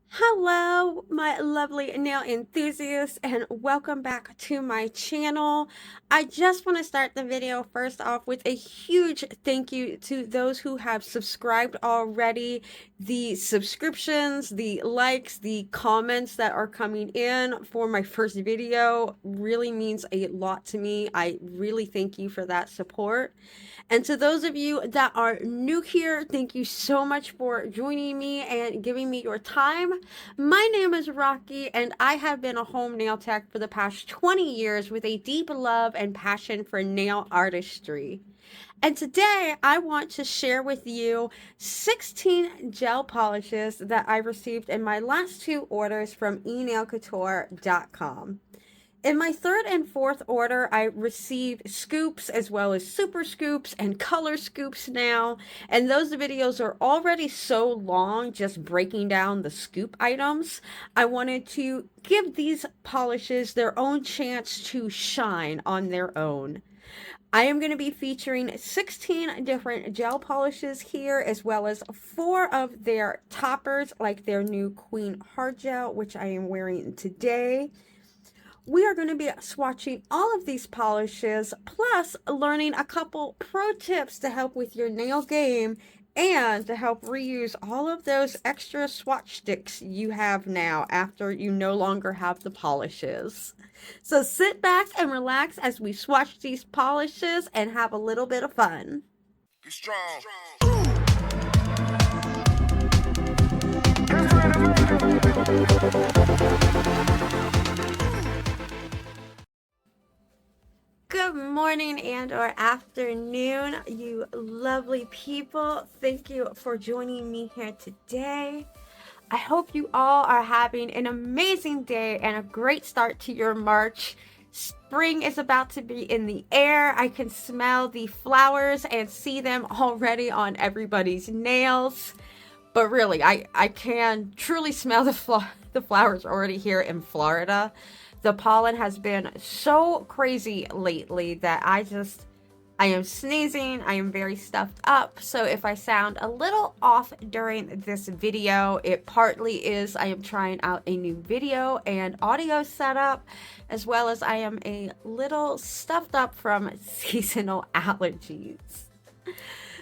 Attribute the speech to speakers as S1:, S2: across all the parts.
S1: Hello, my lovely nail enthusiasts, and welcome back to my channel. I just want to start the video first off with a huge thank you to those who have subscribed already. The subscriptions, the likes, the comments that are coming in for my first video really means a lot to me. I really thank you for that support. And to those of you that are new here, thank you so much for joining me and giving me your time. My name is Rocky, and I have been a home nail tech for the past 20 years with a deep love and passion for nail artistry. And today I want to share with you 16 gel polishes that I received in my last two orders from Enailcouture.com. In my third and fourth order, I received scoops as well as super scoops and color scoops now. And those videos are already so long, just breaking down the scoop items. I wanted to give these polishes their own chance to shine on their own. I am going to be featuring 16 different gel polishes here, as well as 4 of their toppers, like their new Queen Hard Gel, which I am wearing today. We are going to be swatching all of these polishes, plus learning a couple pro tips to help with your nail game and to help reuse all of those extra swatch sticks you have now after you no longer have the polishes. So sit back and relax as we swatch these polishes and have a little bit of fun.
S2: Be strong.
S1: Good morning and or afternoon, you lovely people. Thank you for joining me here today. I hope you all are having an amazing day and a great start to your March. Spring is about to be in the air. I can smell the flowers and see them already on everybody's nails. But really, I can truly smell the flowers already here in Florida. The pollen has been so crazy lately that I am sneezing, I am very stuffed up, so if I sound a little off during this video, it partly is I am trying out a new video and audio setup, as well as I am a little stuffed up from seasonal allergies.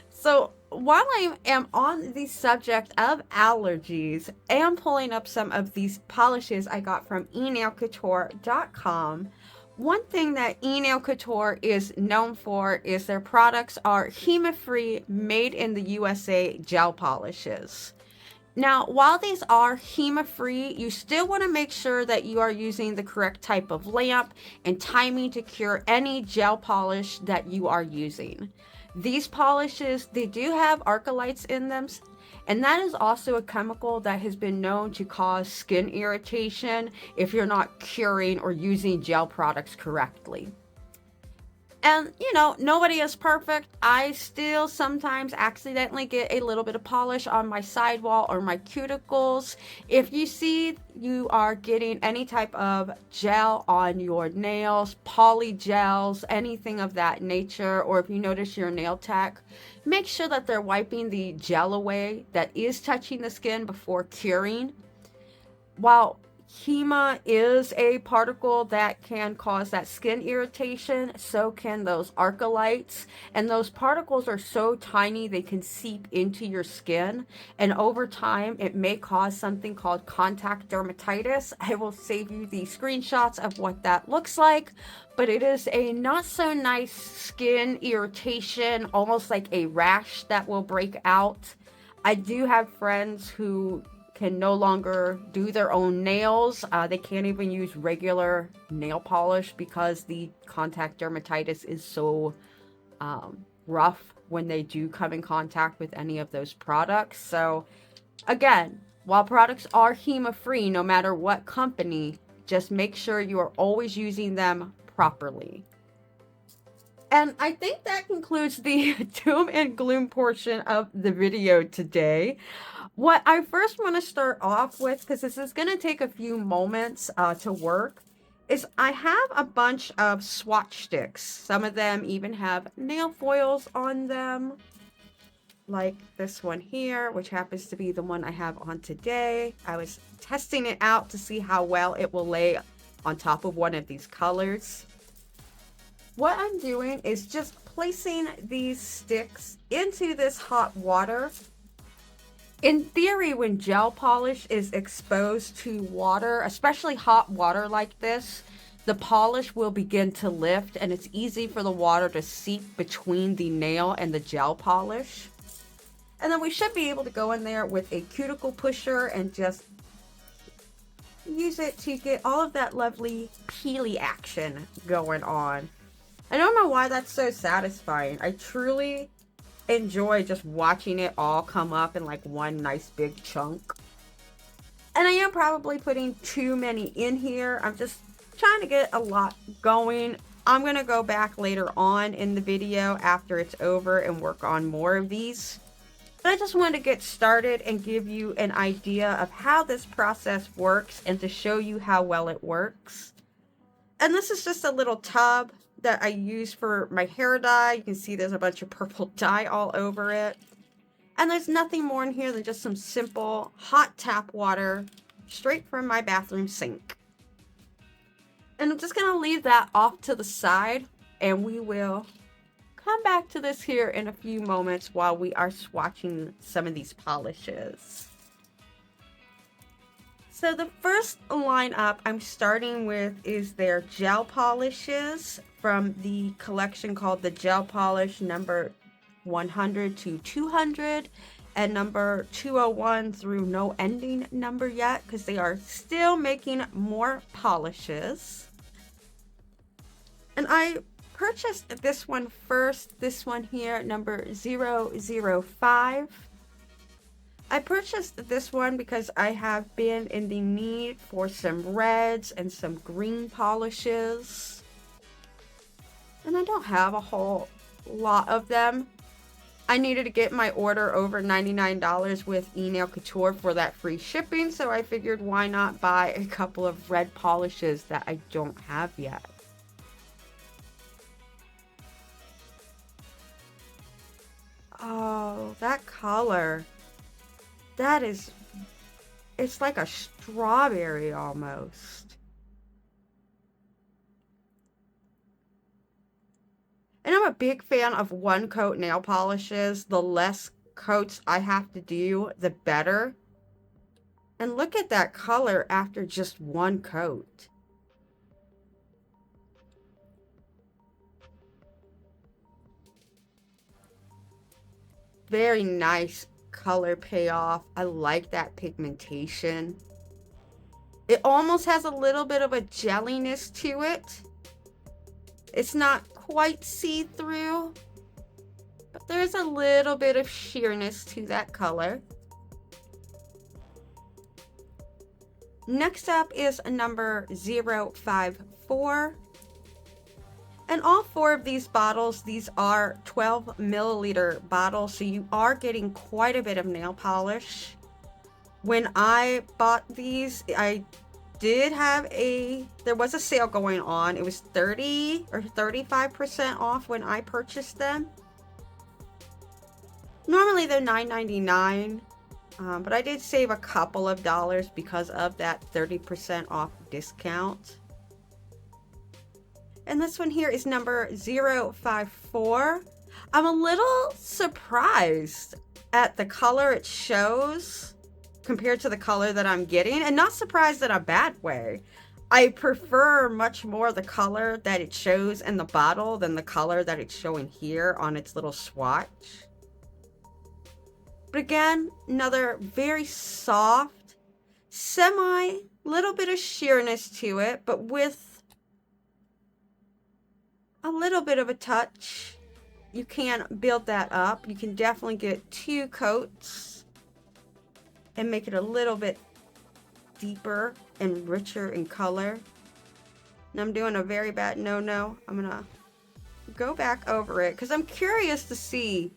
S1: So while I am on the subject of allergies, I am pulling up some of these polishes I got from Enailcouture.com. One thing that Enailcouture is known for is their products are HEMA-free, made in the USA gel polishes. Now, while these are HEMA-free, you still want to make sure that you are using the correct type of lamp and timing to cure any gel polish that you are using. These polishes, they do have alkalites in them, and that is also a chemical that has been known to cause skin irritation if you're not curing or using gel products correctly. And, you know, nobody is perfect. I still sometimes accidentally get a little bit of polish on my sidewall or my cuticles. If you see you are getting any type of gel on your nails, poly gels, anything of that nature, or if you notice your nail tech, make sure that they're wiping the gel away that is touching the skin before curing. While HEMA is a particle that can cause that skin irritation, so can those alkalites, and those particles are so tiny they can seep into your skin, and over time it may cause something called contact dermatitis. I will save you the screenshots of what that looks like, but it is a not so nice skin irritation, almost like a rash that will break out. I do have friends who can no longer do their own nails. They can't even use regular nail polish because the contact dermatitis is so rough when they do come in contact with any of those products. So again, while products are HEMA free, no matter what company, just make sure you are always using them properly. And I think that concludes the doom and gloom portion of the video today. What I first want to start off with, because this is going to take a few moments to work, is I have a bunch of swatch sticks. Some of them even have nail foils on them. like this one here, which happens to be the one I have on today. I was testing it out to see how well it will lay on top of one of these colors. What I'm doing is just placing these sticks into this hot water. In theory, when gel polish is exposed to water, especially hot water like this, the polish will begin to lift and it's easy for the water to seep between the nail and the gel polish. And then we should be able to go in there with a cuticle pusher and just use it to get all of that lovely peely action going on. I don't know why that's so satisfying. I truly enjoy just watching it all come up in like one nice big chunk. And I am probably putting too many in here. I'm just trying to get a lot going. I'm going to go back later on in the video after it's over and work on more of these. But I just wanted to get started and give you an idea of how this process works and to show you how well it works. And this is just a little tub that I use for my hair dye. You can see there's a bunch of purple dye all over it. And there's nothing more in here than just some simple hot tap water straight from my bathroom sink. And I'm just going to leave that off to the side and we will come back to this here in a few moments while we are swatching some of these polishes. So the first lineup I'm starting with is their gel polishes from the collection called the Gel Polish number 100 to 200 and number 201 through no ending number yet because they are still making more polishes. And I purchased this one first, this one here, number 005. I purchased this one because I have been in the need for some reds and some green polishes. And I don't have a whole lot of them. I needed to get my order over $99 with Enailcouture for that free shipping, so I figured why not buy a couple of red polishes that I don't have yet. Oh, that color. That is, it's like a strawberry almost. And I'm a big fan of one coat nail polishes. The less coats I have to do, the better. And look at that color after just one coat. Very nice color payoff. I like that pigmentation. It almost has a little bit of a jelliness to it. It's not quite see-through, but there's a little bit of sheerness to that color. Next up is number 054. And all four of these bottles, these are 12 milliliter bottles, so you are getting quite a bit of nail polish. When I bought these, I did have there was a sale going on. It was 30 or 35% off when I purchased them. Normally they're $9.99, but I did save a couple of dollars because of that 30% off discount. And this one here is number 054. I'm a little surprised at the color it shows compared to the color that I'm getting, and not surprised in a bad way. I prefer much more the color that it shows in the bottle than the color that it's showing here on its little swatch. But again, another very soft, little bit of sheerness to it, but with a little bit of a touch. You can build that up. You can definitely get 2 coats and make it a little bit deeper and richer in color. And I'm doing a very bad no-no. I'm gonna go back over it because I'm curious to see.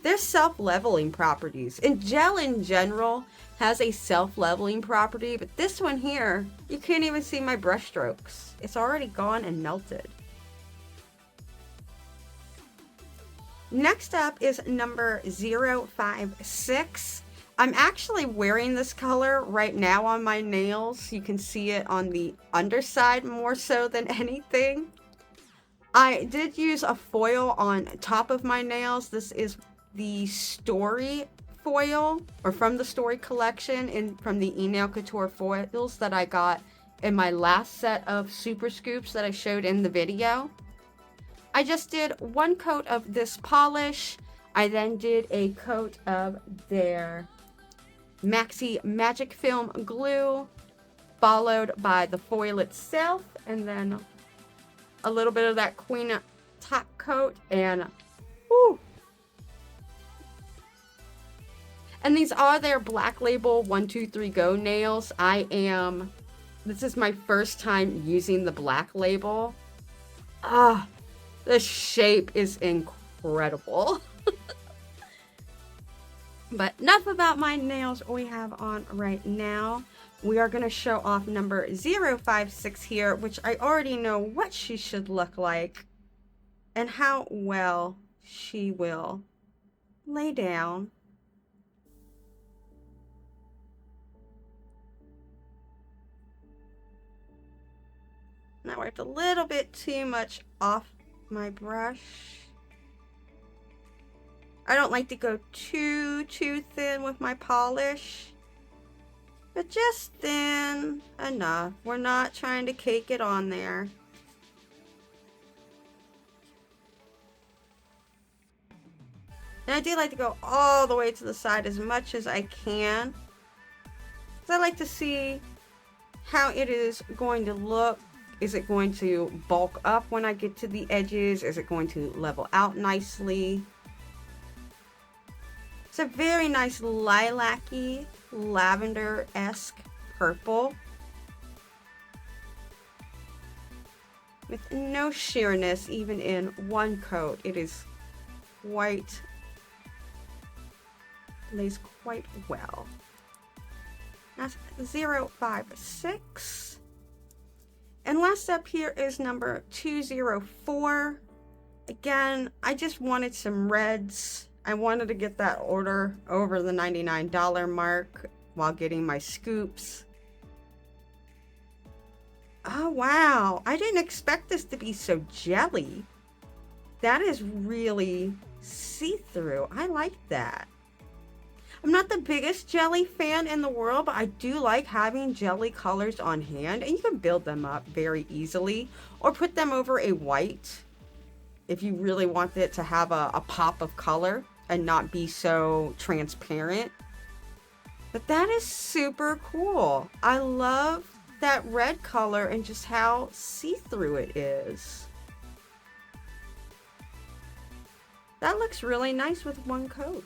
S1: There's self-leveling properties. And gel in general has a self-leveling property, but this one here, you can't even see my brush strokes. It's already gone and melted. Next up is number 056. I'm actually wearing this color right now on my nails. You can see it on the underside more so than anything. I did use a foil on top of my nails. This is the Story foil, or from the Story collection, from the Enailcouture foils that I got in my last set of Super Scoops that I showed in the video. I just did one coat of this polish. I then did a coat of their Maxi Magic Film glue, followed by the foil itself, and then a little bit of that Queen top coat, and whoo. And these are their Black Label 123 Go nails. This is my first time using the Black Label. The shape is incredible. But enough about my nails we have on right now. We are going to show off number 056 here, which I already know what she should look like and how well she will lay down. And I wiped a little bit too much off my brush. I don't like to go too thin with my polish, but just thin enough. We're not trying to cake it on there. And I do like to go all the way to the side as much as I can, because I like to see how it is going to look. Is it going to bulk up when I get to the edges? Is it going to level out nicely? It's a very nice lilac-y, lavender-esque purple with no sheerness even in one coat. It is white, lays quite well. That's 056. And last up here is number 204. Again, I just wanted some reds. I wanted to get that order over the $99 mark while getting my scoops. Oh, wow. I didn't expect this to be so jelly. That is really see-through. I like that. I'm not the biggest jelly fan in the world, but I do like having jelly colors on hand, and you can build them up very easily or put them over a white if you really want it to have a pop of color and not be so transparent. But that is super cool. I love that red color and just how see-through it is. That looks really nice with one coat.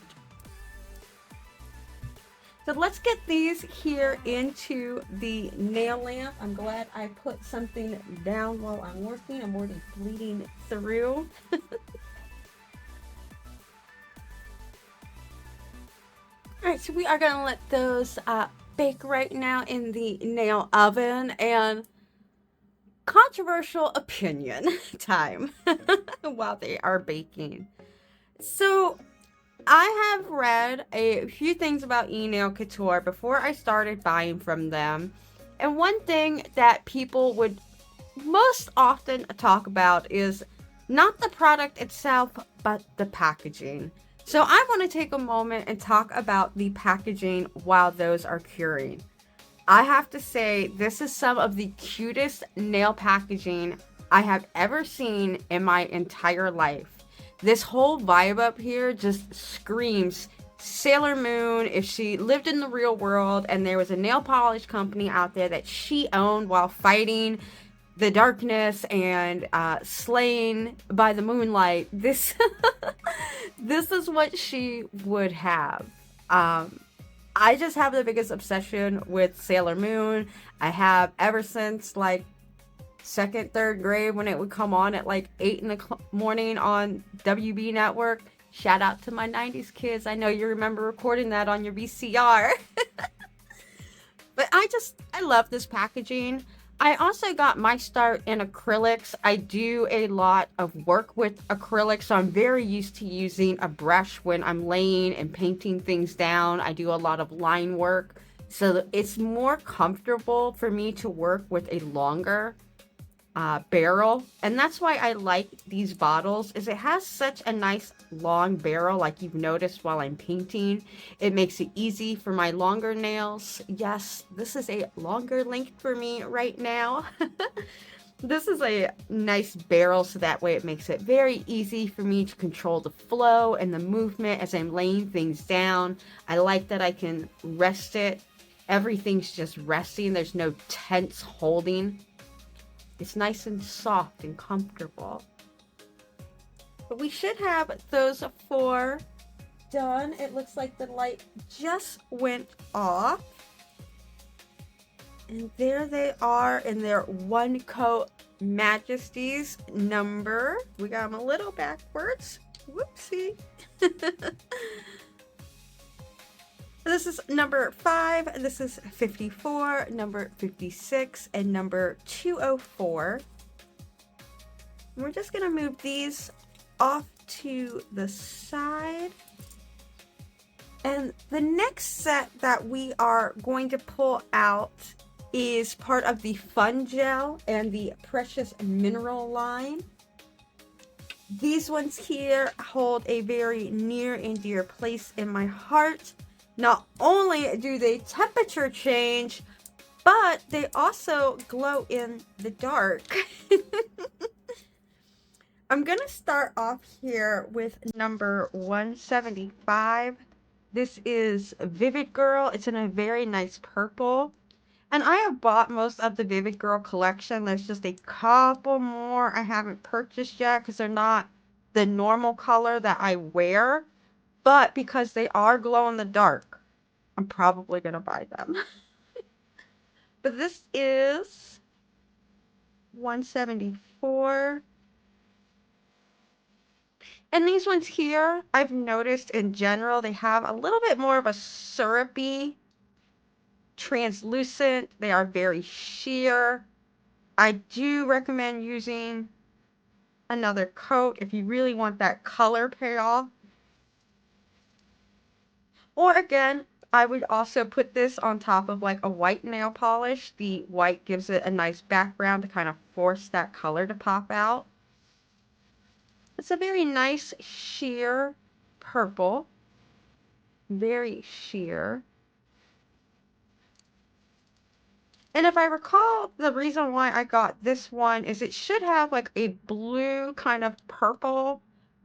S1: So let's get these here into the nail lamp. I'm glad I put something down while I'm working. I'm already bleeding through. Alright, so we are going to let those bake right now in the nail oven. And controversial opinion time while they are baking. So I have read a few things about Enailcouture before I started buying from them. And one thing that people would most often talk about is not the product itself, but the packaging. So I want to take a moment and talk about the packaging while those are curing. I have to say, this is some of the cutest nail packaging I have ever seen in my entire life. This whole vibe up here just screams Sailor Moon if she lived in the real world and there was a nail polish company out there that she owned while fighting the darkness and slaying by the moonlight. This this is what she would have. I just have the biggest obsession with Sailor Moon. I have ever since like second, third grade when it would come on at like 8 in the morning on WB Network. Shout out to my 90s kids. I know you remember recording that on your VCR. But I love this packaging. I also got my start in acrylics. I do a lot of work with acrylics, so I'm very used to using a brush when I'm laying and painting things down. I do a lot of line work, so it's more comfortable for me to work with a longer barrel, and that's why I like these bottles. Is it has such a nice long barrel, like you've noticed while I'm painting. It makes it easy for my longer nails. Yes, this is a longer length for me right now. This is a nice barrel, so that way it makes it very easy for me to control the flow and the movement as I'm laying things down. I like that I can rest it. Everything's just resting. There's no tense holding. It's nice and soft and comfortable. But we should have those 4 done. It looks like the light just went off. And there they are in their one coat majesties number. We got them a little backwards. Whoopsie. This is number 5, this is 54, number 56, and number 204. And we're just gonna move these off to the side. And the next set that we are going to pull out is part of the Fun Gel and the Precious Mineral line. These ones here hold a very near and dear place in my heart. Not only do they temperature change, but they also glow in the dark. I'm gonna start off here with number 175. This is Vivid Girl. It's in a very nice purple. And I have bought most of the Vivid Girl collection. There's just a couple more I haven't purchased yet because they're not the normal color that I wear. But because they are glow in the dark, I'm probably going to buy them. But this is 174. And these ones here, I've noticed in general, they have a little bit more of a syrupy, translucent. They are very sheer. I do recommend using another coat if you really want that color payoff. Or again, I would also put this on top of like a white nail polish. The white gives it a nice background to kind of force that color to pop out. It's a very nice sheer purple. Very sheer. And if I recall, the reason why I got this one is it should have like a blue kind of purple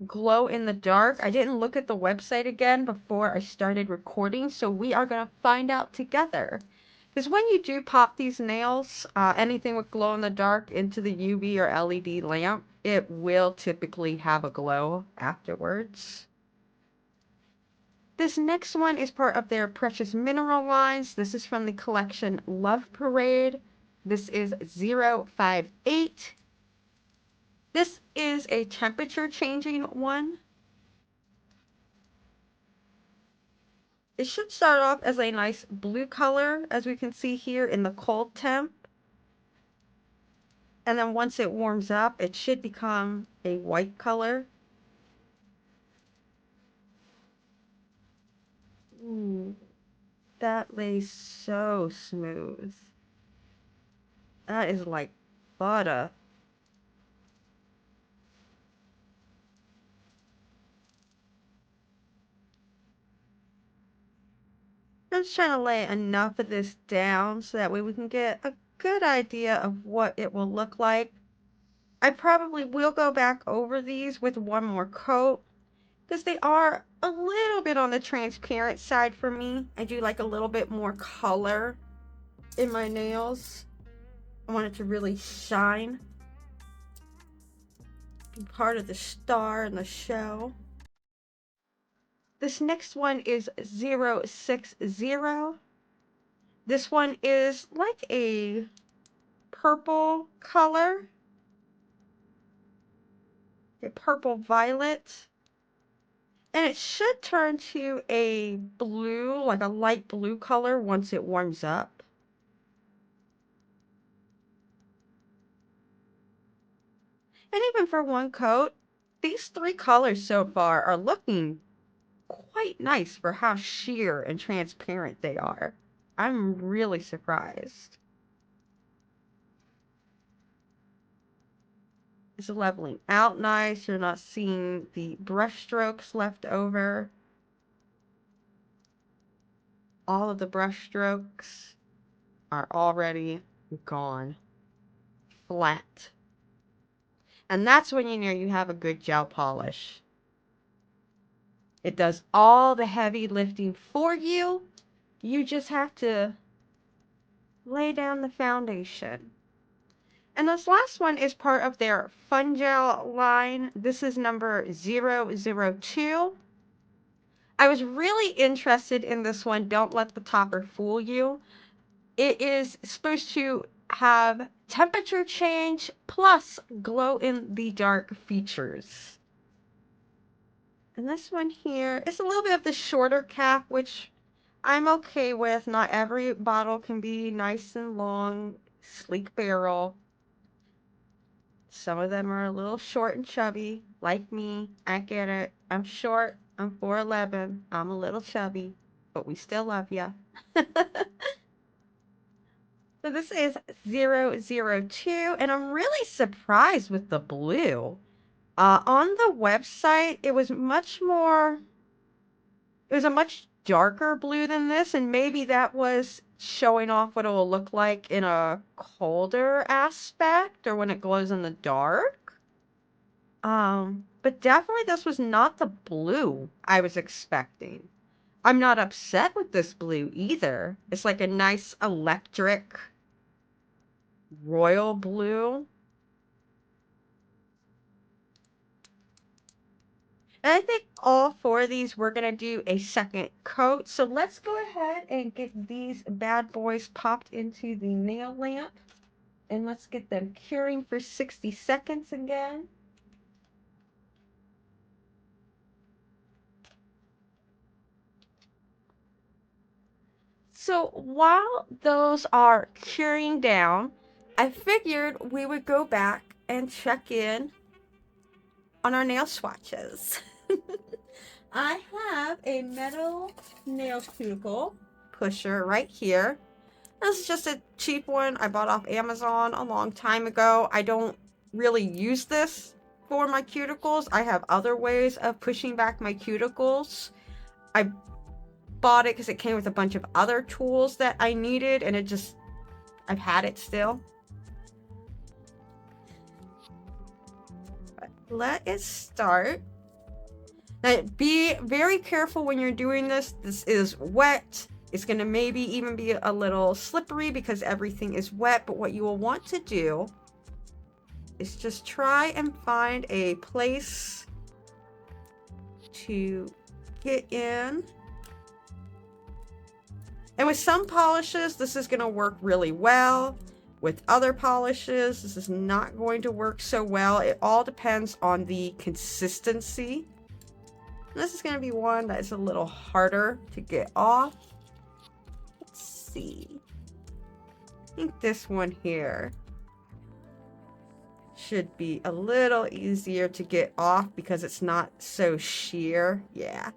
S1: glow in the dark. I didn't look at the website again before I started recording, so we are going to find out together. Because when you do pop these nails, anything with glow in the dark into the UV or LED lamp, it will typically have a glow afterwards. This next one is part of their Precious Mineral lines. This is from the collection Love Parade. This is 058. This is a temperature changing one. It should start off as a nice blue color, as we can see here in the cold temp. And then once it warms up, it should become a white color. Ooh, that lays so smooth. That is like butter. I'm just trying to lay enough of this down so that way we can get a good idea of what it will look like. I probably will go back over these with one more coat because they are a little bit on the transparent side for me. I do like a little bit more color in my nails. I want it to really shine. Be part of the star and the show. This next one is 060. This one is like a purple color. A purple violet. And it should turn to a blue, like a light blue color once it warms up. And even for one coat, these 3 colors so far are looking quite nice for how sheer and transparent they are. I'm really surprised. It's leveling out nice. You're not seeing the brush strokes left over. All of the brush strokes are already gone. Flat. And that's when you know you have a good gel polish. It does all the heavy lifting for you. You just have to lay down the foundation. And this last one is part of their Fun Gel line. This is number 002. I was really interested in this one. Don't let the topper fool you. It is supposed to have temperature change plus glow in the dark features. And this one here is a little bit of the shorter cap, which I'm okay with. Not every bottle can be nice and long, sleek barrel. Some of them are a little short and chubby, like me. I get it. I'm short. I'm 4'11". I'm a little chubby, but we still love ya. So this is 002, and I'm really surprised with the blue. On the website, it was a much darker blue than this, and maybe that was showing off what it will look like in a colder aspect or when it glows in the dark. But definitely this was not the blue I was expecting. I'm not upset with this blue either. It's like a nice electric royal blue. And I think all 4 of these we're going to do a second coat. So let's go ahead and get these bad boys popped into the nail lamp. And let's get them curing for 60 seconds again. So while those are curing down, I figured we would go back and check in on our nail swatches. I have a metal nail cuticle pusher right here. This is just a cheap one I bought off Amazon a long time ago. I don't really use this for my cuticles. I have other ways of pushing back my cuticles. I bought it because it came with a bunch of other tools that I needed, and I've had it still. But let us start. Now, be very careful when you're doing this. This is wet. It's going to maybe even be a little slippery because everything is wet. But what you will want to do is just try and find a place to get in. And with some polishes, this is going to work really well. With other polishes, this is not going to work so well. It all depends on the consistency. And this is going to be one that is a little harder to get off. Let's see. I think this one here should be a little easier to get off because it's not so sheer. Yeah.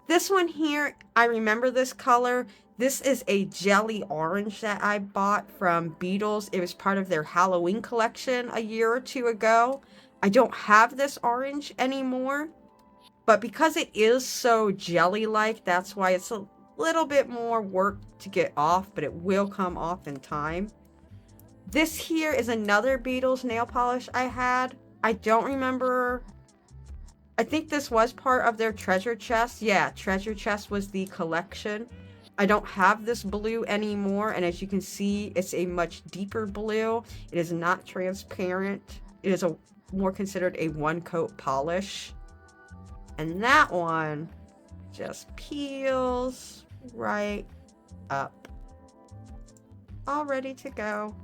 S1: This one here, I remember this color. This is a jelly orange that I bought from Beauteous. It was part of their Halloween collection a year or 2 ago. I don't have this orange anymore. But because it is so jelly-like, that's why it's a little bit more work to get off, but it will come off in time. This here is another Beauteous nail polish I had. I don't remember. I think this was part of their treasure chest. Yeah, treasure chest was the collection. I don't have this blue anymore, and as you can see, it's a much deeper blue. It is not transparent. It is more considered a one-coat polish. And that one just peels right up. All ready to go.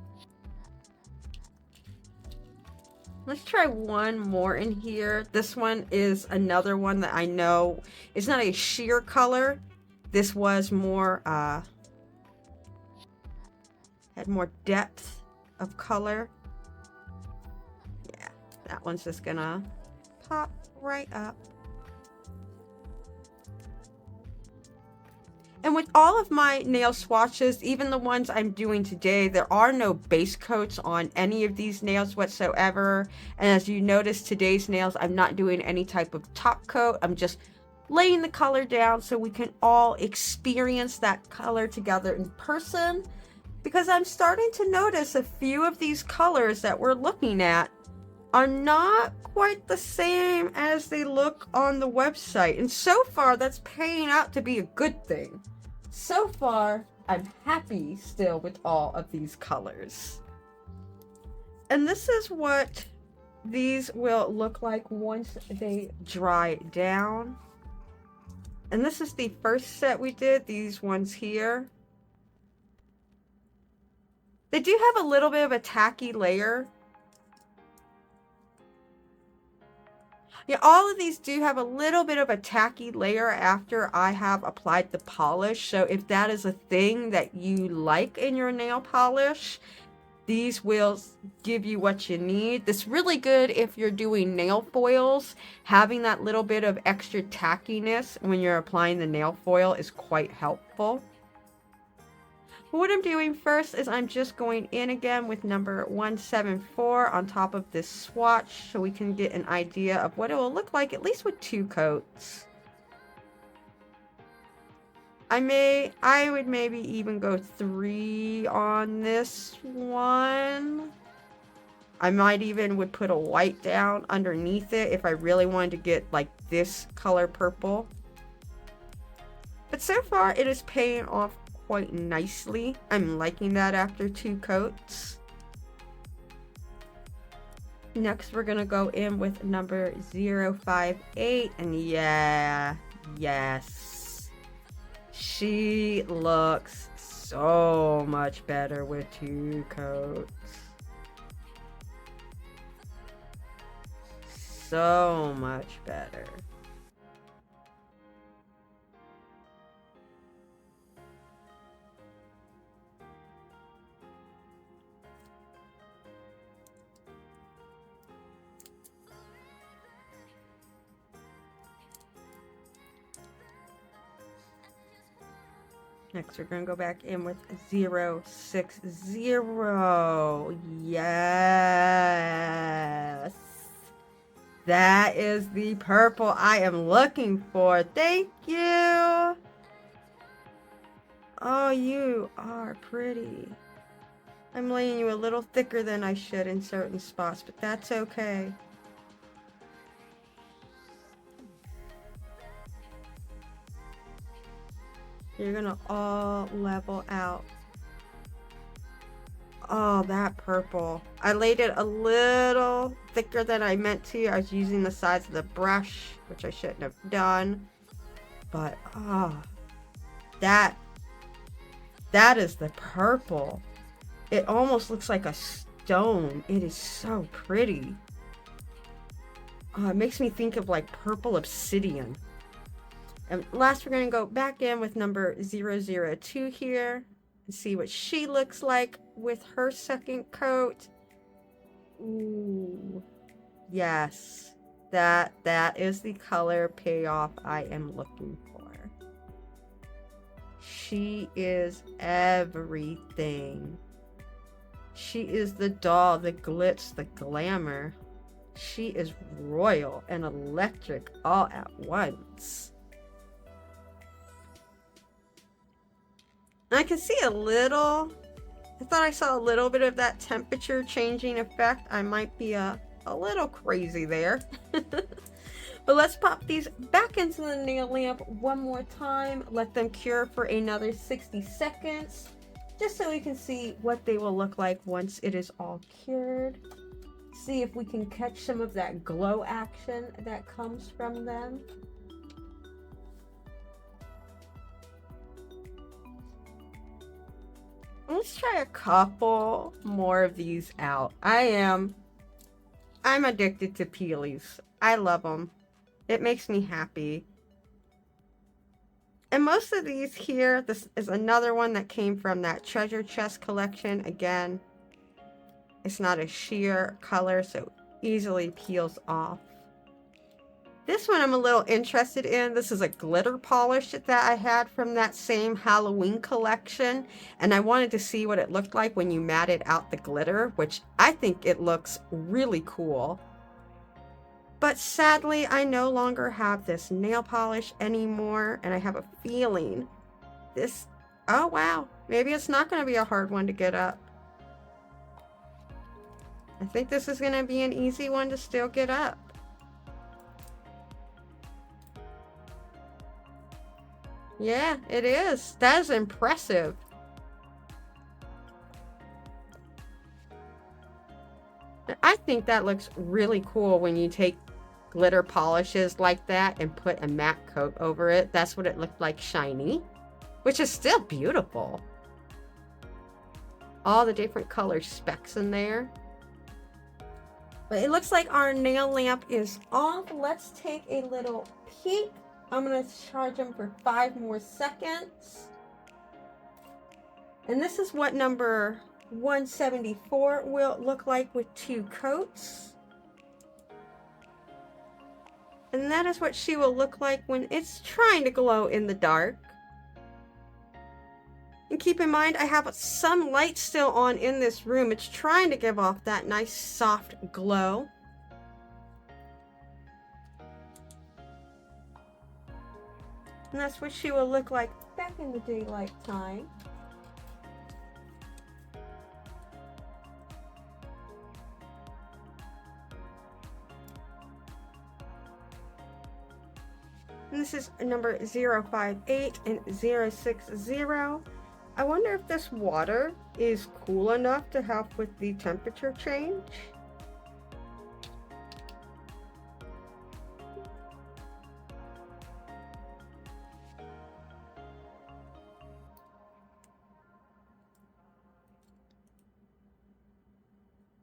S1: Let's try one more in here. This one is another one that I know is not a sheer color. This was more, had more depth of color. Yeah, That one's just gonna pop right up. And with all of my nail swatches, even the ones I'm doing today, there are no base coats on any of these nails whatsoever. And as you notice, today's nails, I'm not doing any type of top coat. I'm just laying the color down so we can all experience that color together in person. Because I'm starting to notice a few of these colors that we're looking at are not quite the same as they look on the website. And so far, that's paying out to be a good thing. So far, I'm happy still with all of these colors. And this is what these will look like once they dry down. And this is the first set we did, these ones here. They do have a little bit of a tacky layer. Yeah, all of these do have a little bit of a tacky layer after I have applied the polish. So if that is a thing that you like in your nail polish, these will give you what you need. It's really good if you're doing nail foils. Having that little bit of extra tackiness when you're applying the nail foil is quite helpful. What I'm doing first is I'm just going in again with number 174 on top of this swatch so we can get an idea of what it will look like, at least with 2 coats. I would maybe even go 3 on this one. I might even would put a white down underneath it if I really wanted to get like this color purple. But so far it is paying off quite nicely. I'm liking that after 2 coats. Next we're gonna go in with number 058, and yeah, yes, she looks so much better with 2 coats. So much better. Next, we're going to go back in with 060. Yes. That is the purple I am looking for. Thank you. Oh, you are pretty. I'm laying you a little thicker than I should in certain spots, but that's okay. You're gonna all level out. Oh, that purple. I laid it a little thicker than I meant to. I was using the sides of the brush, which I shouldn't have done. But, that is the purple. It almost looks like a stone. It is so pretty. It makes me think of like purple obsidian. And last, we're going to go back in with number 002 here and see what she looks like with her second coat. Ooh, yes, that is the color payoff I am looking for. She is everything. She is the doll, the glitz, the glamour. She is royal and electric all at once. I can see a little, I thought I saw a little bit of that temperature changing effect. I might be a little crazy there. But let's pop these back into the nail lamp one more time. Let them cure for another 60 seconds. Just so we can see what they will look like once it is all cured. See if we can catch some of that glow action that comes from them. Let's try a couple more of these out. I'm addicted to peelies. I love them. It makes me happy. And most of these here, this is another one that came from that treasure chest collection. Again, it's not a sheer color, so easily peels off. This one I'm a little interested in. This is a glitter polish that I had from that same Halloween collection. And I wanted to see what it looked like when you matted out the glitter, which I think it looks really cool. But sadly, I no longer have this nail polish anymore. And I have a feeling this, oh wow, maybe it's not going to be a hard one to get up. I think this is going to be an easy one to still get up. Yeah, it is. That is impressive. I think that looks really cool when you take glitter polishes like that and put a matte coat over it. That's what it looked like shiny, which is still beautiful. All the different color specks in there. But it looks like our nail lamp is off. Let's take a little peek. I'm going to charge them for 5 more seconds. And this is what number 174 will look like with 2 coats. And that is what she will look like when it's trying to glow in the dark. And keep in mind, I have some light still on in this room. It's trying to give off that nice soft glow. And that's what she will look like back in the daylight time. And this is number 058 and 060. I wonder if this water is cool enough to help with the temperature change.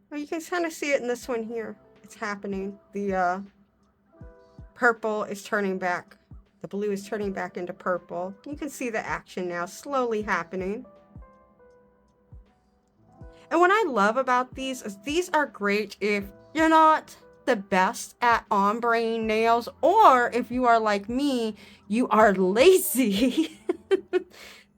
S1: Well, you can kind of see it in this one here. It's happening. The purple is turning back. The blue is turning back into purple. You can see the action now slowly happening. And what I love about these is these are great if you're not the best at ombre nails, or if you are like me, you are lazy.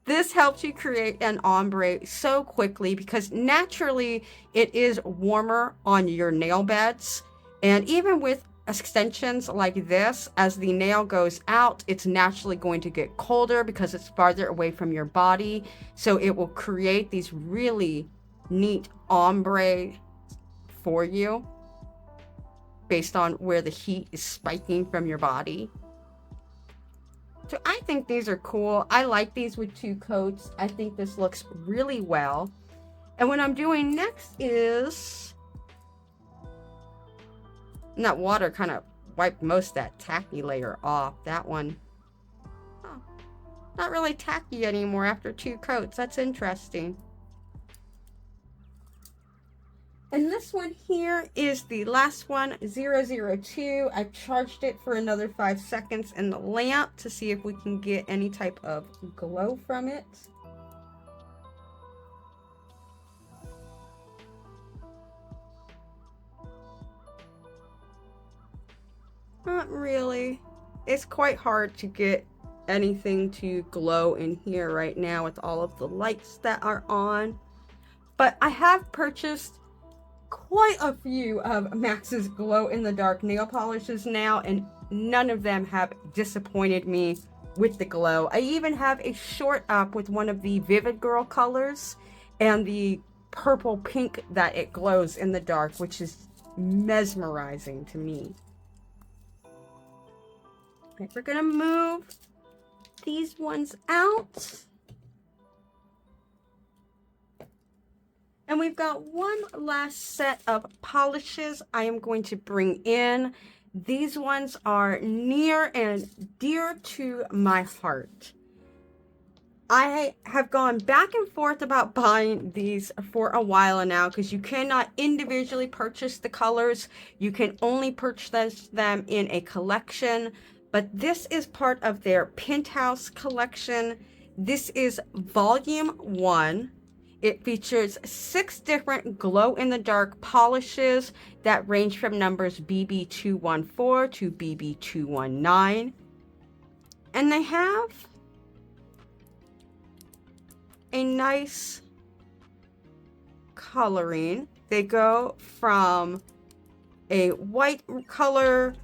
S1: This helps you create an ombre so quickly because naturally it is warmer on your nail beds. And even with extensions like this, as the nail goes out, it's naturally going to get colder because it's farther away from your body. So it will create these really neat ombre for you based on where the heat is spiking from your body. So I think these are cool. I like these with 2 coats. I think this looks really well. And what I'm doing next is, and that water kind of wiped most of that tacky layer off. That one, oh, not really tacky anymore after 2 coats. That's interesting. And this one here is the last one, 002. I charged it for another 5 seconds in the lamp to see if we can get any type of glow from it. Not really. It's quite hard to get anything to glow in here right now with all of the lights that are on. But I have purchased quite a few of Max's glow in the dark nail polishes now, and none of them have disappointed me with the glow. I even have a short up with one of the Vivid Girl colors and the purple pink that it glows in the dark, which is mesmerizing to me. Right, we're gonna move these ones out. And we've got one last set of polishes I am going to bring in. These ones are near and dear to my heart. I have gone back and forth about buying these for a while now because you cannot individually purchase the colors. You can only purchase them in a collection. But this is part of their Penthouse collection. This is volume 1. It features 6 different glow-in-the-dark polishes that range from numbers BB214 to BB219. And they have a nice coloring. They go from a white color,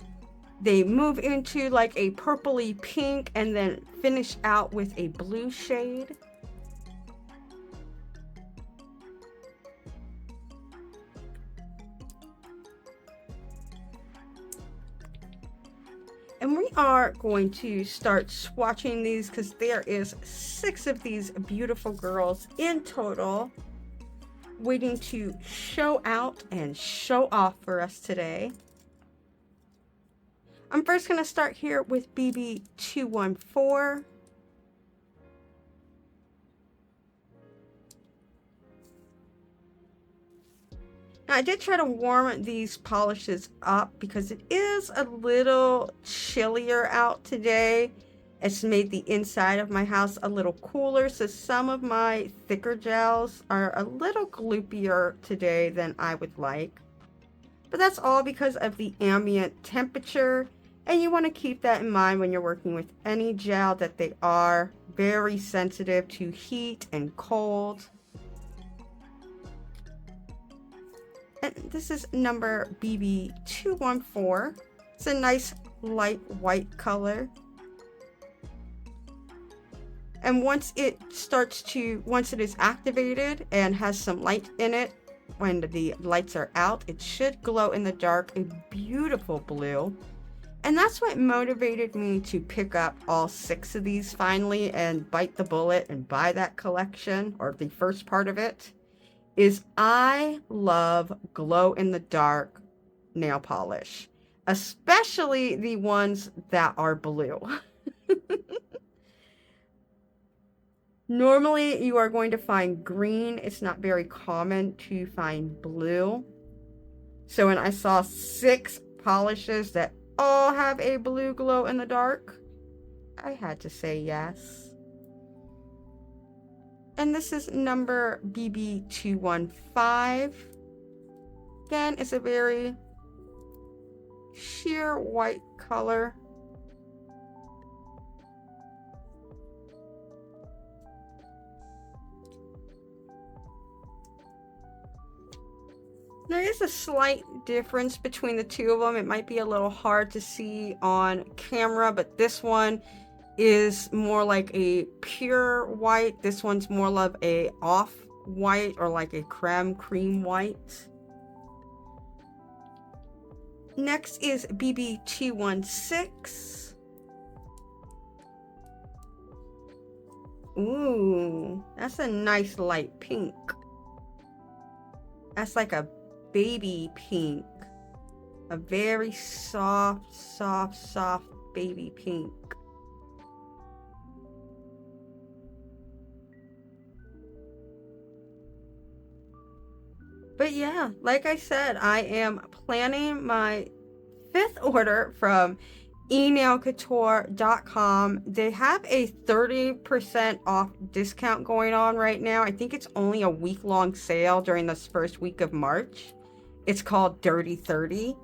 S1: they move into like a purpley pink, and then finish out with a blue shade. And we are going to start swatching these because there is 6 of these beautiful girls in total waiting to show out and show off for us today. I'm first going to start here with BB214. Now, I did try to warm these polishes up because it is a little chillier out today. It's made the inside of my house a little cooler, so some of my thicker gels are a little gloopier today than I would like. But that's all because of the ambient temperature, and you want to keep that in mind when you're working with any gel, that they are very sensitive to heat and cold. And this is number BB214. It's a nice light white color. And once it is activated and has some light in it, when the lights are out, it should glow in the dark a beautiful blue. And that's what motivated me to pick up all 6 of these finally and bite the bullet and buy that collection, or the first part of it. Is I love glow-in-the-dark nail polish, especially the ones that are blue. Normally, you are going to find green. It's not very common to find blue. So when I saw 6 polishes that all have a blue glow-in-the-dark, I had to say yes. And this is number BB215. Again, it's a very sheer white color. There is a slight difference between the 2 of them. It might be a little hard to see on camera, but this one is more like a pure white. This one's more of a off white, or like a cream white. Next is BB216. Ooh, that's a nice light pink. That's like a baby pink. A very soft baby pink. But yeah, like I said, I am planning my 5th order from Enailcouture.com. They have a 30% off discount going on right now. I think it's only a week-long sale during this first week of March. It's called Dirty 30.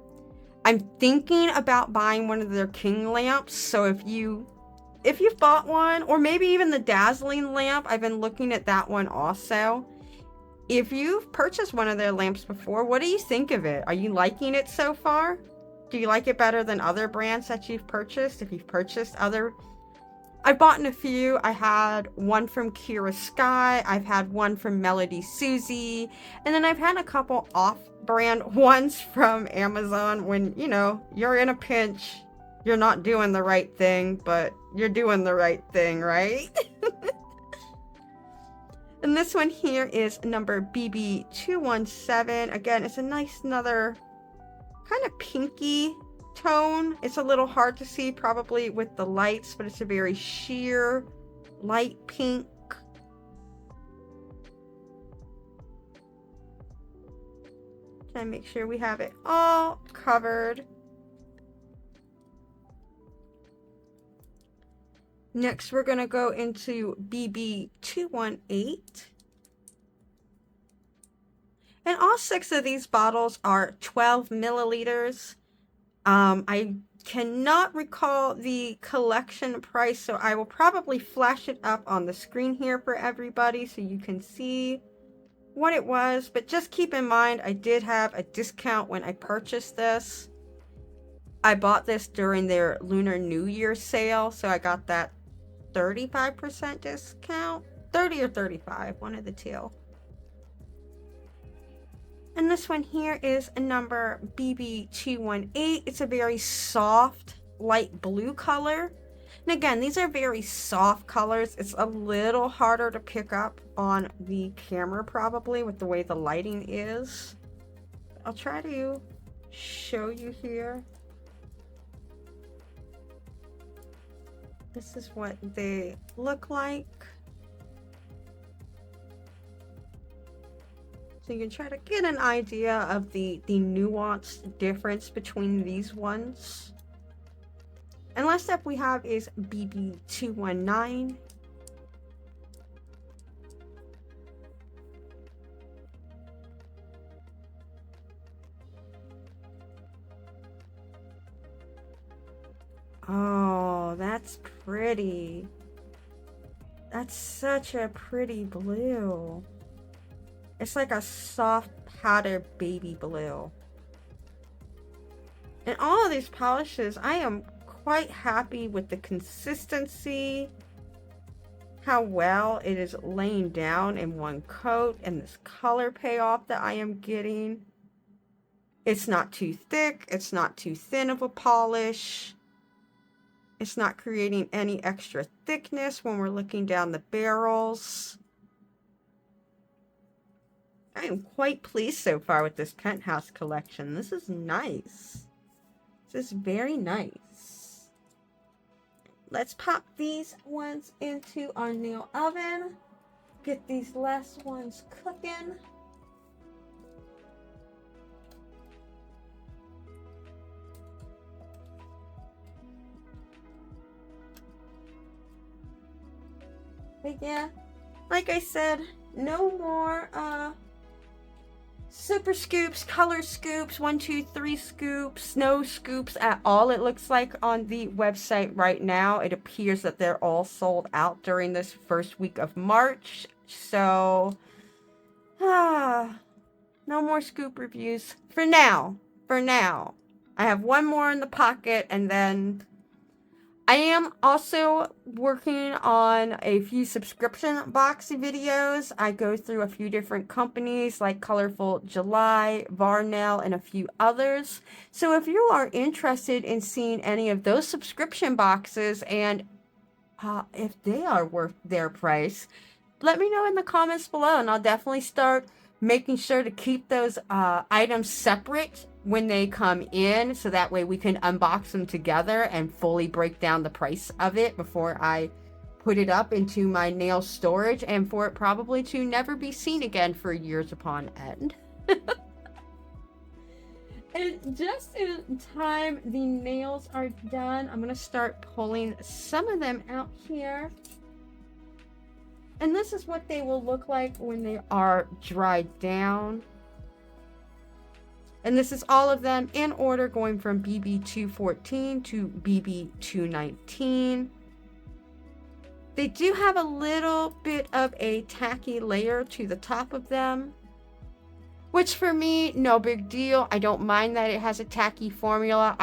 S1: I'm thinking about buying one of their king lamps. So if you've bought one, or maybe even the dazzling lamp, I've been looking at that one also. If you've purchased one of their lamps before, what do you think of it? Are you liking it so far? Do you like it better than other brands that you've purchased? If you've purchased other... I've bought a few. I had one from Kira Sky. I've had one from Melody Susie. And then I've had a couple off-brand ones from Amazon when, you know, you're in a pinch. You're not doing the right thing, but you're doing the right thing, right? And this one here is number BB217. Again, it's a nice, another kind of pinky tone. It's a little hard to see probably with the lights, but it's a very sheer light pink. Try to make sure we have it all covered. Next, we're going to go into BB218. And all 6 of these bottles are 12 milliliters. I cannot recall the collection price, so I will probably flash it up on the screen here for everybody so you can see what it was. But just keep in mind, I did have a discount when I purchased this. I bought this during their Lunar New Year sale, so I got that 35% discount. 30 or 35, one of the two. And this one here is a number BB218. It's a very soft, light blue color. And again, these are very soft colors. It's a little harder to pick up on the camera probably with the way the lighting is. I'll try to show you here. This is what they look like. So you can try to get an idea of the nuanced difference between these ones. And last up we have is BB219. Oh, that's pretty. That's such a pretty blue. It's like a soft powder baby blue. And all of these polishes, I am quite happy with the consistency, how well it is laying down in one coat, and this color payoff that I am getting. It's not too thick, it's not too thin of a polish. It's not creating any extra thickness when we're looking down the barrels. I am quite pleased so far with this Penthouse collection. This is nice. This is very nice. Let's pop these ones into our nail oven. Get these last ones cooking. But yeah, like I said, no more super scoops, color scoops, 1, 2, 3 scoops, no scoops at all. It looks like on the website right now, it appears that they're all sold out during this first week of March. So, no more scoop reviews for now. For now. I have one more in the pocket, and then I am also working on a few subscription box videos. I go through a few different companies like Colorful July, Varnell, and a few others. So if you are interested in seeing any of those subscription boxes and if they are worth their price, let me know in the comments below, and I'll definitely start making sure to keep those items separate when they come in, so that way we can unbox them together and fully break down the price of it before I put it up into my nail storage, and for it probably to never be seen again for years upon end. And just in time the nails are done, I'm going to start pulling some of them out here. And this is what they will look like when they are dried down. And this is all of them in order, going from BB214 to BB219. They do have a little bit of a tacky layer to the top of them, which for me, no big deal. I don't mind that it has a tacky formula.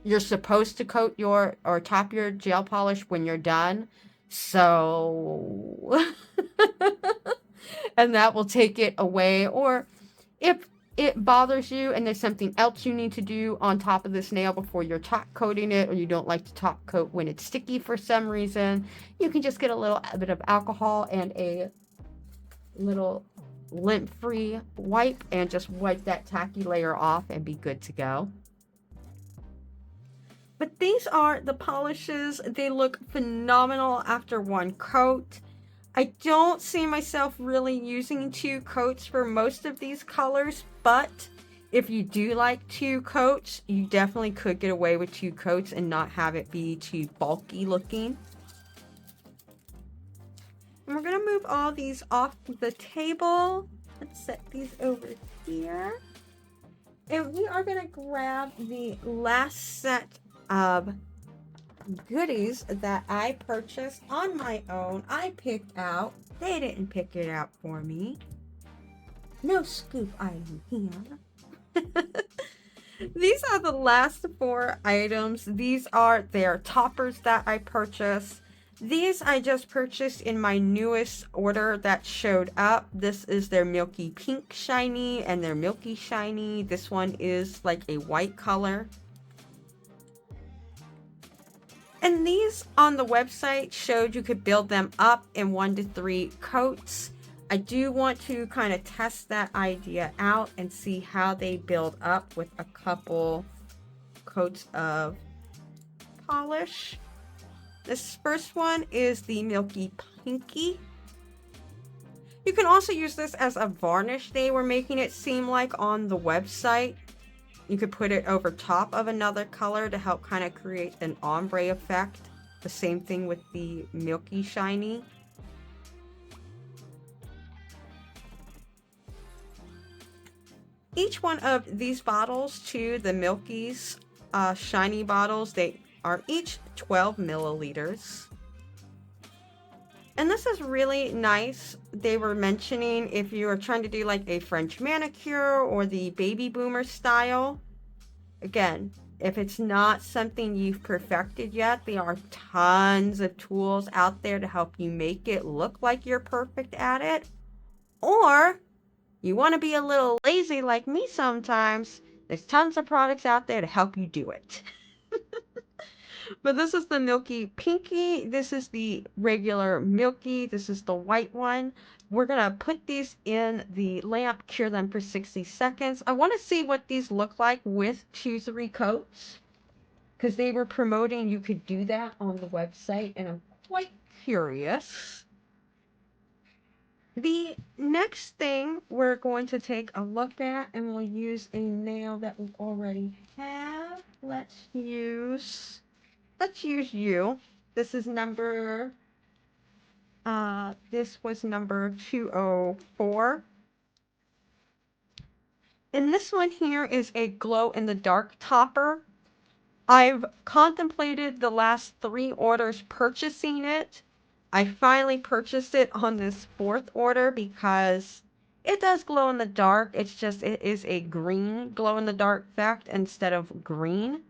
S1: You're supposed to coat your or top your gel polish when you're done. So, and that will take it away. Or if it bothers you and there's something else you need to do on top of this nail before you're top coating it, or you don't like to top coat when it's sticky for some reason, you can just get a little bit of alcohol and a little lint-free wipe and just wipe that tacky layer off and be good to go. But these are the polishes. They look phenomenal after one coat. I don't see myself really using 2 coats for most of these colors, but if you do like 2 coats, you definitely could get away with 2 coats and not have it be too bulky looking. And we're going to move all these off the table. Let's set these over here. And we are going to grab the last set of goodies that I purchased on my own. I picked out. They didn't pick it out for me. No scoop item here. These are the last 4 items. These are their toppers that I purchased. These I just purchased in my newest order that showed up. This is their milky pink shiny and their milky shiny. This one is like a white color. And these on the website showed you could build them up in 1 to 3 coats. I do want to kind of test that idea out and see how they build up with a couple coats of polish. This first one is the Milky Pinky. You can also use this as a varnish, they were making it seem like on the website. You could put it over top of another color to help kind of create an ombre effect. The same thing with the Milky Shiny. Each one of these bottles, too, the Milky's shiny bottles, they are each 12 milliliters. And this is really nice. They were mentioning if you are trying to do like a French manicure or the baby boomer style. Again, if it's not something you've perfected yet, there are tons of tools out there to help you make it look like you're perfect at it. Or you want to be a little lazy like me sometimes, there's tons of products out there to help you do it. But this is the Milky Pinky. This is the regular Milky. This is the white one. We're going to put these in the lamp, cure them for 60 seconds. I want to see what these look like with 2-3 coats, because they were promoting you could do that on the website, and I'm quite curious. The next thing we're going to take a look at, and we'll use a nail that we already have. Let's use you. This is number, this was number 204. And this one here is a glow in the dark topper. I've contemplated the last 3 orders purchasing it. I finally purchased it on this 4th order because it does glow in the dark. It's just, it is a green glow in the dark effect instead of green.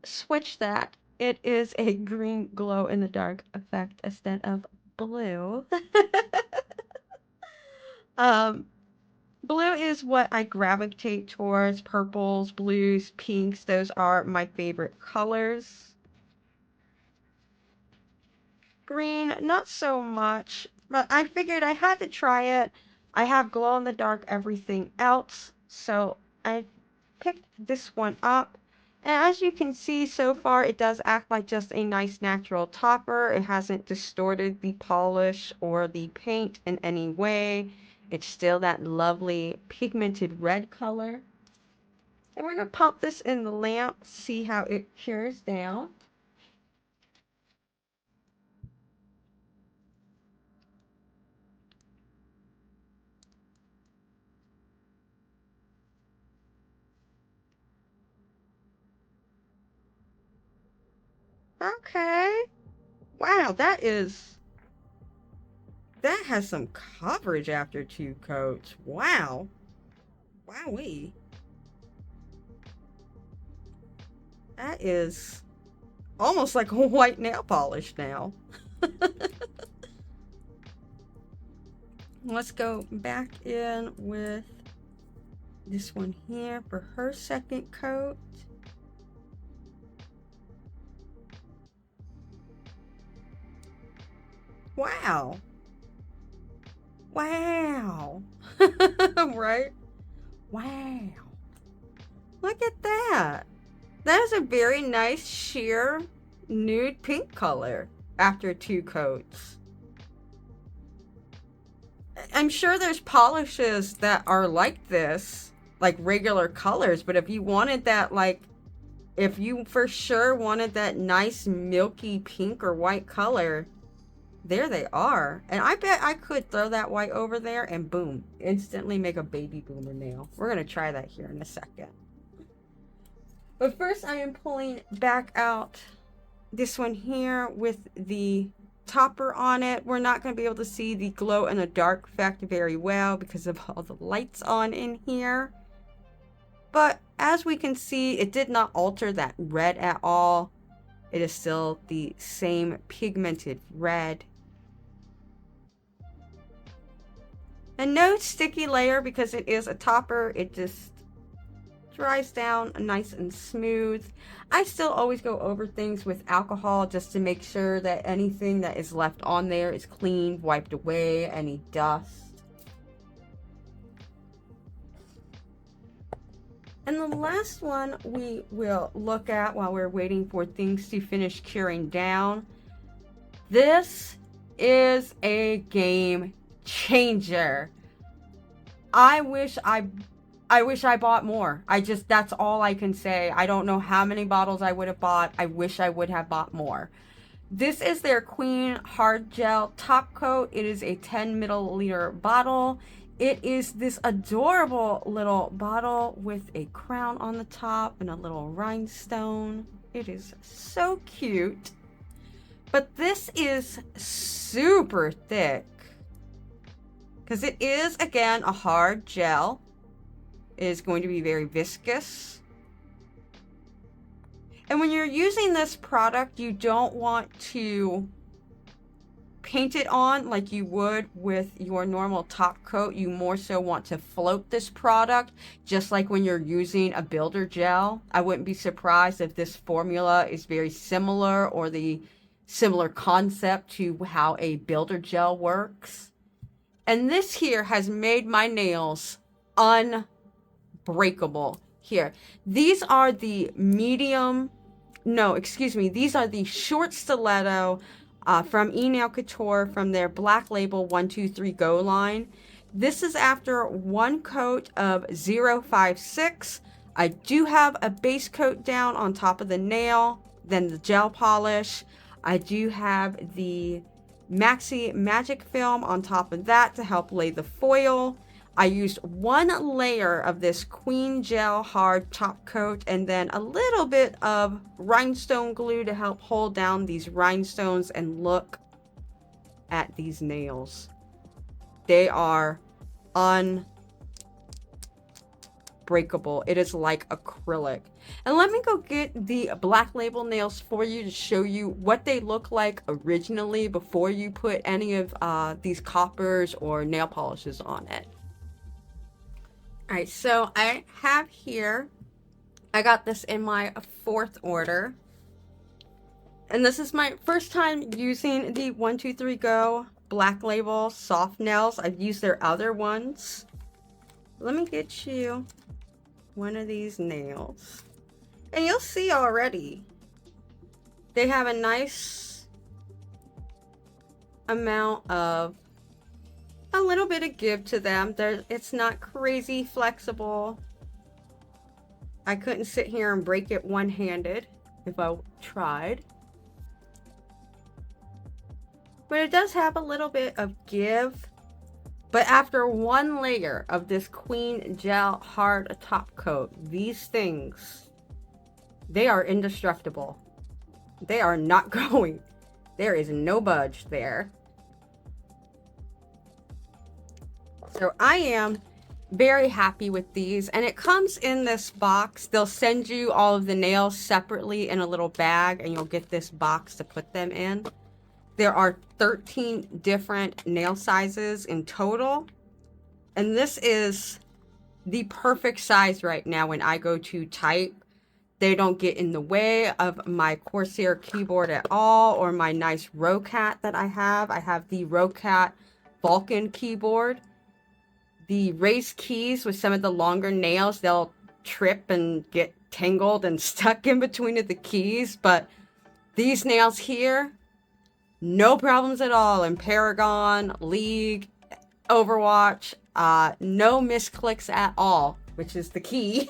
S1: Switch that. It is a green glow in the dark effect instead of blue. Blue is what I gravitate towards. Purples, blues, pinks, those are my favorite colors. Green, not so much, but I figured I had to try it. I have glow in the dark everything else, so I picked this one up. And as you can see so far, it does act like just a nice natural topper. It hasn't distorted the polish or the paint in any way. It's still that lovely pigmented red color. And we're going to pop this in the lamp, see how it cures down. Okay. Wow, that has some coverage after 2 coats. Wow. Wowee. That is almost like a white nail polish now. Let's go back in with this one here for her 2nd coat. Wow. Wow. Right? Wow. Look at that. That is a very nice sheer nude pink color after 2 coats. I'm sure there's polishes that are like this, like regular colors, but if you wanted that, like, if you for sure wanted that nice milky pink or white color, There they are. And I bet I could throw that white over there and boom, instantly make a baby boomer nail. We're going to try that here in a second. But first I am pulling back out this one here with the topper on it. We're not going to be able to see the glow in the dark effect very well because of all the lights on in here. But as we can see, it did not alter that red at all. It is still the same pigmented red. And no sticky layer because it is a topper. It just dries down nice and smooth. I still always go over things with alcohol just to make sure that anything that is left on there is clean, wiped away, any dust. And the last one we will look at while we're waiting for things to finish curing down. This is a game changer. I wish I bought more. That's all I can say. I don't know how many bottles I would have bought. I wish I would have bought more. This is their Queen Hard Gel Top Coat. It is a 10 milliliter bottle. It is this adorable little bottle with a crown on the top and a little rhinestone. It is so cute. But this is super thick because it is, again, a hard gel. It is going to be very viscous. And when you're using this product, you don't want to paint it on like you would with your normal top coat. You more so want to float this product, just like when you're using a builder gel. I wouldn't be surprised if this formula is very similar or the similar concept to how a builder gel works. And this here has made my nails unbreakable. Here, these are the these are the short stiletto from Enailcouture from their Black Label 123 Go line. This is after one coat of 056. I do have a base coat down on top of the nail, then the gel polish. I do have the Maxi Magic Film on top of that to help lay the foil. I used one layer of this Queen Gel Hard Top Coat and then a little bit of rhinestone glue to help hold down these rhinestones, and look at these nails. They are unbreakable. It is like acrylic. And let me go get the Black Label nails for you to show you what they look like originally before you put any of these coppers or nail polishes on it. Alright, so I have here, I got this in my 4th order. And this is my first time using the 123 Go Black Label soft nails. I've used their other ones. Let me get you one of these nails. And you'll see already, they have a nice amount of a little bit of give to them. It's not crazy flexible. I couldn't sit here and break it one-handed if I tried. But it does have a little bit of give. But after one layer of this Queen Gel Hard Top Coat, these things, they are indestructible. They are not going. There is no budge there. So I am very happy with these, and it comes in this box. They'll send you all of the nails separately in a little bag, and you'll get this box to put them in. There are 13 different nail sizes in total, and this is the perfect size right now when I go to type. They don't get in the way of my Corsair keyboard at all, or my nice Roccat that I have. I have the Roccat Vulcan keyboard. The raised keys with some of the longer nails, they'll trip and get tangled and stuck in between of the keys. But these nails here, no problems at all. In Paragon, League, Overwatch, no misclicks at all, which is the key.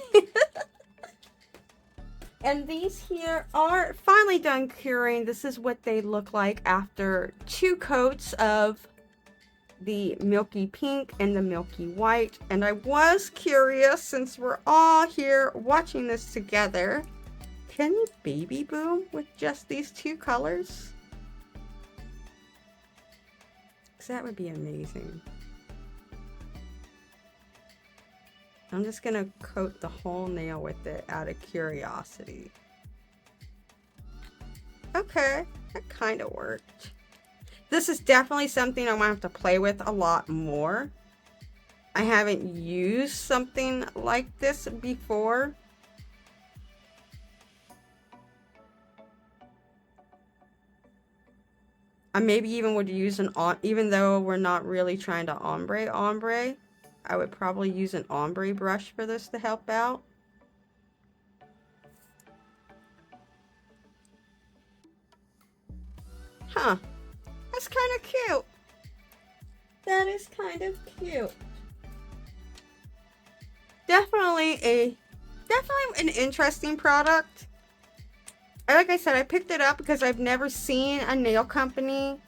S1: And these here are finally done curing. This is what they look like after 2 coats of the milky pink and the milky white. And I was curious, since we're all here watching this together, can you baby boom with just these 2 colors? Because that would be amazing. I'm just gonna coat the whole nail with it out of curiosity. Okay, that kind of worked. This is definitely something I'm gonna have to play with a lot more. I haven't used something like this before. I maybe even would use even though we're not really trying to ombre, I would probably use an ombre brush for this to help out. Huh. That's kind of cute. That is kind of cute. Definitely an interesting product. Like I said, I picked it up because I've never seen a nail company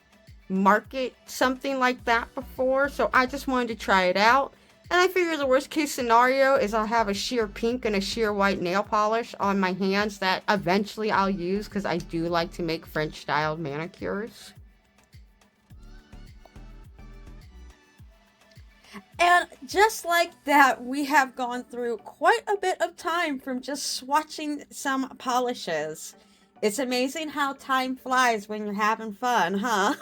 S1: market something like that before, so I just wanted to try it out. And I figure the worst case scenario is I'll have a sheer pink and a sheer white nail polish on my hands that eventually I'll use because I do like to make French styled manicures. And just like that, we have gone through quite a bit of time from just swatching some polishes. It's amazing how time flies when you're having fun, huh?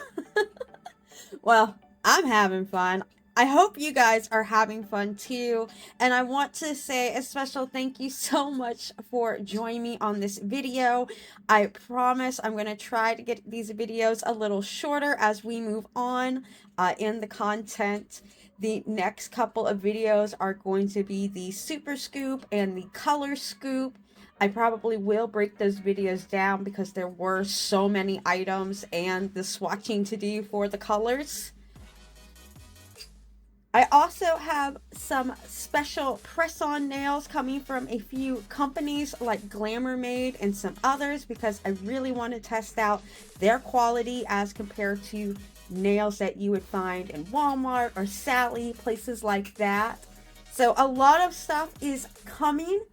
S1: Well, I'm having fun. I hope you guys are having fun too. And I want to say a special thank you so much for joining me on this video. I promise I'm going to try to get these videos a little shorter as we move on in the content. The next couple of videos are going to be the Super Scoop and the Color Scoop. I probably will break those videos down because there were so many items and the swatching to do for the colors. I also have some special press-on nails coming from a few companies like Glamour Made and some others because I really want to test out their quality as compared to nails that you would find in Walmart or Sally, places like that. So a lot of stuff is coming.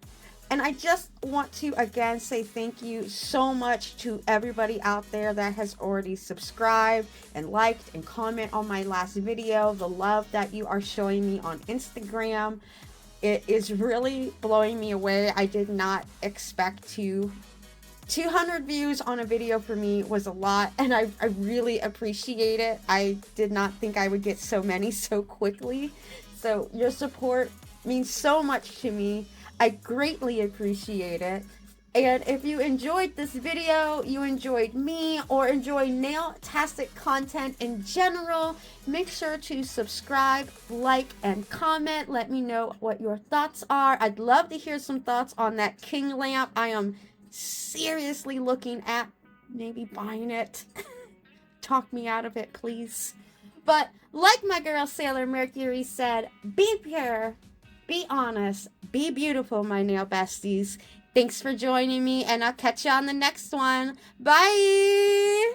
S1: And I just want to again say thank you so much to everybody out there that has already subscribed and liked and comment on my last video. The love that you are showing me on Instagram, it is really blowing me away. I did not expect 200 views on a video for me was a lot, and I really appreciate it. I did not think I would get so many so quickly. So your support means so much to me. I greatly appreciate it. And if you enjoyed this video, you enjoyed me, or enjoy nail-tastic content in general, make sure to subscribe, like, and comment. Let me know what your thoughts are. I'd love to hear some thoughts on that king lamp. I am seriously looking at maybe buying it. Talk me out of it, please. But like my girl Sailor Mercury said, be pure, be honest, be beautiful, my nail besties. Thanks for joining me, and I'll catch you on the next one. Bye!